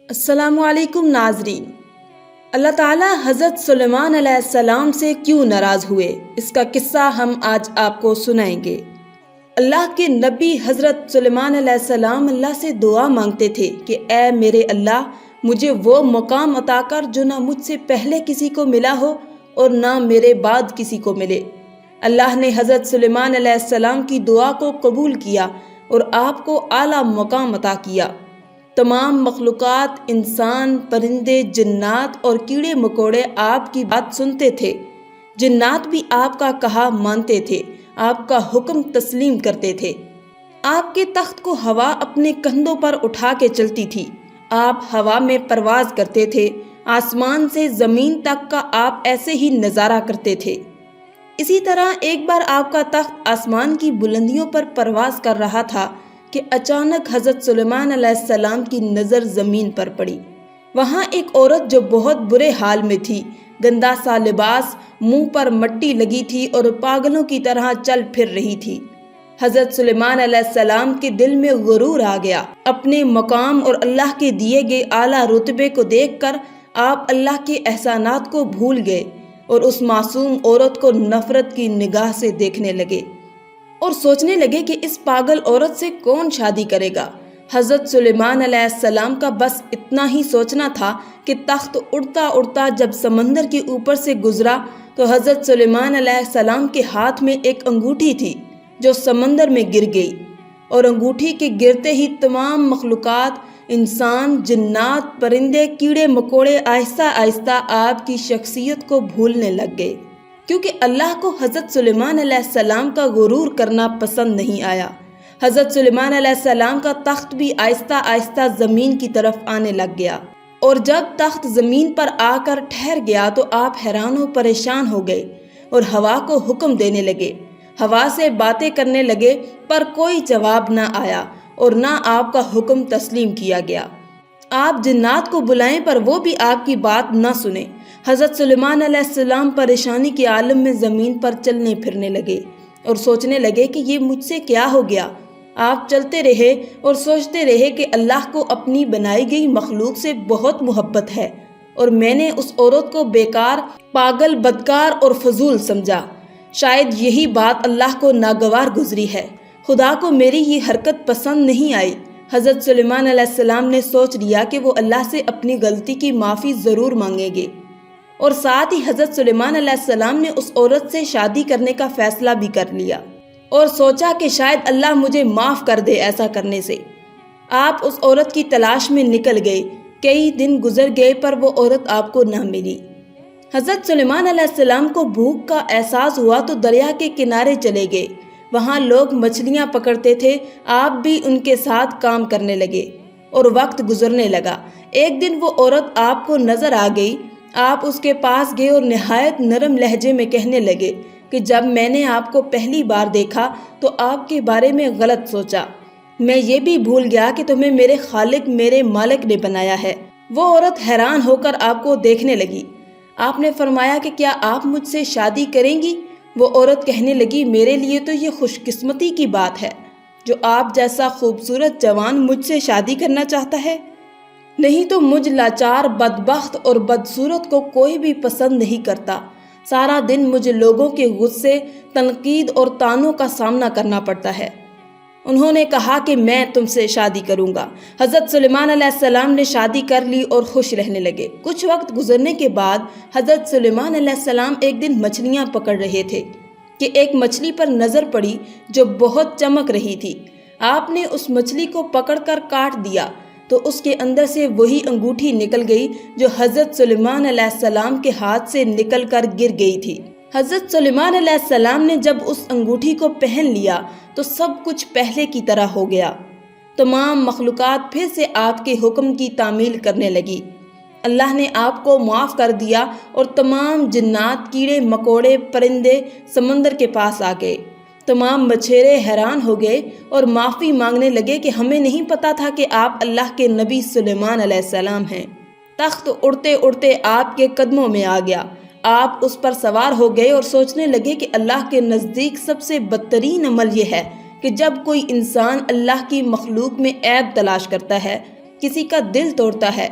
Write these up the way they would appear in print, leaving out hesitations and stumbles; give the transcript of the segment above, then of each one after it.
السلام علیکم ناظرین۔ اللہ تعالیٰ حضرت سلیمان علیہ السلام سے کیوں ناراض ہوئے، اس کا قصہ ہم آج آپ کو سنائیں گے۔ اللہ کے نبی حضرت سلیمان علیہ السلام اللہ سے دعا مانگتے تھے کہ اے میرے اللہ، مجھے وہ مقام عطا کر جو نہ مجھ سے پہلے کسی کو ملا ہو اور نہ میرے بعد کسی کو ملے۔ اللہ نے حضرت سلیمان علیہ السلام کی دعا کو قبول کیا اور آپ کو اعلیٰ مقام عطا کیا۔ تمام مخلوقات، انسان، پرندے، جنات اور کیڑے مکوڑے آپ کی بات سنتے تھے۔ جنات بھی آپ کا کہا مانتے تھے، آپ کا حکم تسلیم کرتے تھے۔ آپ کے تخت کو ہوا اپنے کندھوں پر اٹھا کے چلتی تھی۔ آپ ہوا میں پرواز کرتے تھے، آسمان سے زمین تک کا آپ ایسے ہی نظارہ کرتے تھے۔ اسی طرح ایک بار آپ کا تخت آسمان کی بلندیوں پر پرواز کر رہا تھا کہ اچانک حضرت سلیمان علیہ السلام کی نظر زمین پر پڑی۔ وہاں ایک عورت جو بہت برے حال میں تھی، گندا سا لباس، منہ پر مٹی لگی تھی اور پاگلوں کی طرح چل پھر رہی تھی۔ حضرت سلیمان علیہ السلام کے دل میں غرور آ گیا۔ اپنے مقام اور اللہ کے دیے گئے اعلیٰ رتبے کو دیکھ کر آپ اللہ کے احسانات کو بھول گئے اور اس معصوم عورت کو نفرت کی نگاہ سے دیکھنے لگے اور سوچنے لگے کہ اس پاگل عورت سے کون شادی کرے گا۔ حضرت سلیمان علیہ السلام کا بس اتنا ہی سوچنا تھا کہ تخت اڑتا اڑتا جب سمندر کے اوپر سے گزرا تو حضرت سلیمان علیہ السلام کے ہاتھ میں ایک انگوٹھی تھی جو سمندر میں گر گئی، اور انگوٹھی کے گرتے ہی تمام مخلوقات، انسان، جنات، پرندے، کیڑے مکوڑے آہستہ آہستہ آپ کی شخصیت کو بھولنے لگ گئے، کیونکہ اللہ کو حضرت سلیمان علیہ السلام کا غرور کرنا پسند نہیں آیا۔ حضرت سلیمان علیہ السلام کا تخت بھی آہستہ آہستہ زمین کی طرف آنے لگ گیا، اور جب تخت زمین پر آ کر ٹھہر گیا تو آپ حیران و پریشان ہو گئے اور ہوا کو حکم دینے لگے۔ ہوا سے باتیں کرنے لگے پر کوئی جواب نہ آیا اور نہ آپ کا حکم تسلیم کیا گیا۔ آپ جنات کو بلائیں پر وہ بھی آپ کی بات نہ سنیں۔ حضرت سلیمان علیہ السلام پریشانی کے عالم میں زمین پر چلنے پھرنے لگے اور سوچنے لگے کہ یہ مجھ سے کیا ہو گیا۔ آپ چلتے رہے اور سوچتے رہے کہ اللہ کو اپنی بنائی گئی مخلوق سے بہت محبت ہے اور میں نے اس عورت کو بیکار، پاگل، بدکار اور فضول سمجھا۔ شاید یہی بات اللہ کو ناگوار گزری ہے۔ خدا کو میری یہ حرکت پسند نہیں آئی۔ حضرت سلیمان علیہ السلام نے سوچ لیا کہ وہ اللہ سے اپنی غلطی کی معافی ضرور مانگیں گے، اور ساتھ ہی حضرت سلیمان علیہ السلام نے اس عورت سے شادی کرنے کا فیصلہ بھی کر لیا اور سوچا کہ شاید اللہ مجھے معاف کر دے ایسا کرنے سے۔ آپ اس عورت کی تلاش میں نکل گئے۔ کئی دن گزر گئے پر وہ عورت آپ کو نہ ملی۔ حضرت سلیمان علیہ السلام کو بھوک کا احساس ہوا تو دریا کے کنارے چلے گئے۔ وہاں لوگ مچھلیاں پکڑتے تھے، آپ بھی ان کے ساتھ کام کرنے لگے اور وقت گزرنے لگا۔ ایک دن وہ عورت آپ کو نظر آ گئی۔ آپ اس کے پاس گئے اور نہایت نرم لہجے میں کہنے لگے کہ جب میں نے آپ کو پہلی بار دیکھا تو آپ کے بارے میں غلط سوچا۔ میں یہ بھی بھول گیا کہ تمہیں میرے خالق، میرے مالک نے بنایا ہے۔ وہ عورت حیران ہو کر آپ کو دیکھنے لگی۔ آپ نے فرمایا کہ کیا آپ مجھ سے شادی کریں گی؟ وہ عورت کہنے لگی میرے لیے تو یہ خوش قسمتی کی بات ہے جو آپ جیسا خوبصورت جوان مجھ سے شادی کرنا چاہتا ہے، نہیں تو مجھ لاچار، بدبخت اور بدصورت کو کوئی بھی پسند نہیں کرتا۔ سارا دن مجھے لوگوں کے غصے، تنقید اور طعنوں کا سامنا کرنا پڑتا ہے۔ انہوں نے کہا کہ میں تم سے شادی کروں گا۔ حضرت سلیمان علیہ السلام نے شادی کر لی اور خوش رہنے لگے۔ کچھ وقت گزرنے کے بعد حضرت سلیمان علیہ السلام ایک دن مچھلیاں پکڑ رہے تھے کہ ایک مچھلی پر نظر پڑی جو بہت چمک رہی تھی۔ آپ نے اس مچھلی کو پکڑ کر کاٹ دیا تو اس کے اندر سے وہی انگوٹھی نکل گئی جو حضرت سلیمان علیہ السلام کے ہاتھ سے نکل کر گر گئی تھی۔ حضرت سلیمان علیہ السلام نے جب اس انگوٹھی کو پہن لیا تو سب کچھ پہلے کی طرح ہو گیا۔ تمام مخلوقات پھر سے آپ کے حکم کی تعمیل کرنے لگی۔ اللہ نے آپ کو معاف کر دیا اور تمام جنات، کیڑے مکوڑے، پرندے سمندر کے پاس آ گئے۔ تمام مچھیرے حیران ہو گئے اور معافی مانگنے لگے کہ ہمیں نہیں پتا تھا کہ آپ اللہ کے نبی سلیمان علیہ السلام ہیں۔ تخت اڑتے اڑتے آپ کے قدموں میں آ گیا۔ آپ اس پر سوار ہو گئے اور سوچنے لگے کہ اللہ کے نزدیک سب سے بدترین عمل یہ ہے کہ جب کوئی انسان اللہ کی مخلوق میں عیب تلاش کرتا ہے کسی کا دل توڑتا ہے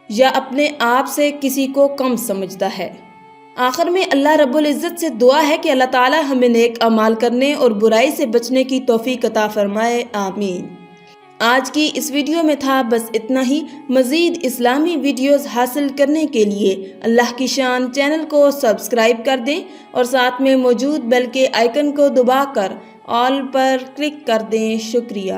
یا اپنے آپ سے کسی کو کم سمجھتا ہے۔ آخر میں اللہ رب العزت سے دعا ہے کہ اللہ تعالی ہمیں نیک اعمال کرنے اور برائی سے بچنے کی توفیق عطا فرمائے، آمین۔ آج کی اس ویڈیو میں تھا بس اتنا ہی۔ مزید اسلامی ویڈیوز حاصل کرنے کے لیے اللہ کی شان چینل کو سبسکرائب کر دیں اور ساتھ میں موجود بیل کے آئیکن کو دبا کر آل پر کلک کر دیں۔ شکریہ۔